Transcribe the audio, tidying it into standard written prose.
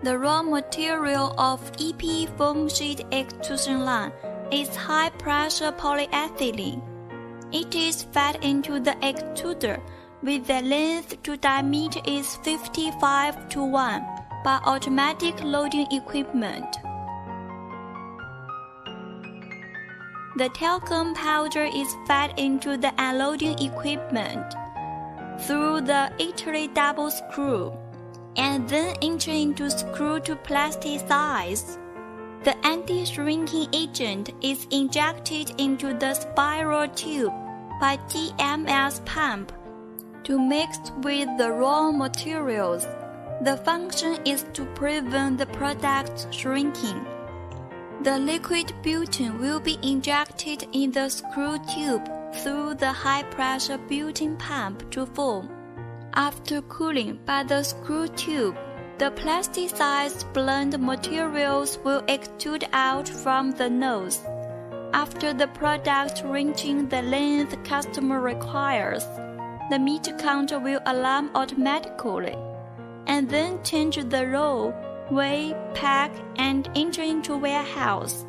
The raw material of EPE foam sheet extrusion line is high-pressure polyethylene. It is fed into the extruder with the length to diameter is 55:1 by automatic loading equipment. The talcum powder is fed into the unloading equipment through the Italy double screw, and then enter into screw to plasticize. The anti-shrinking agent is injected into the spiral tube by DMS pump to mix with the raw materials. The function is to prevent the product shrinking. The liquid butane will be injected in the screw tube through the high-pressure butane pump to foam. After cooling by the screw tube, the plasticized blend materials will extrude out from the nose. After the product reaching the length customer requires, the meter counter will alarm automatically, and then change the roll, weigh, pack, and enter into warehouse.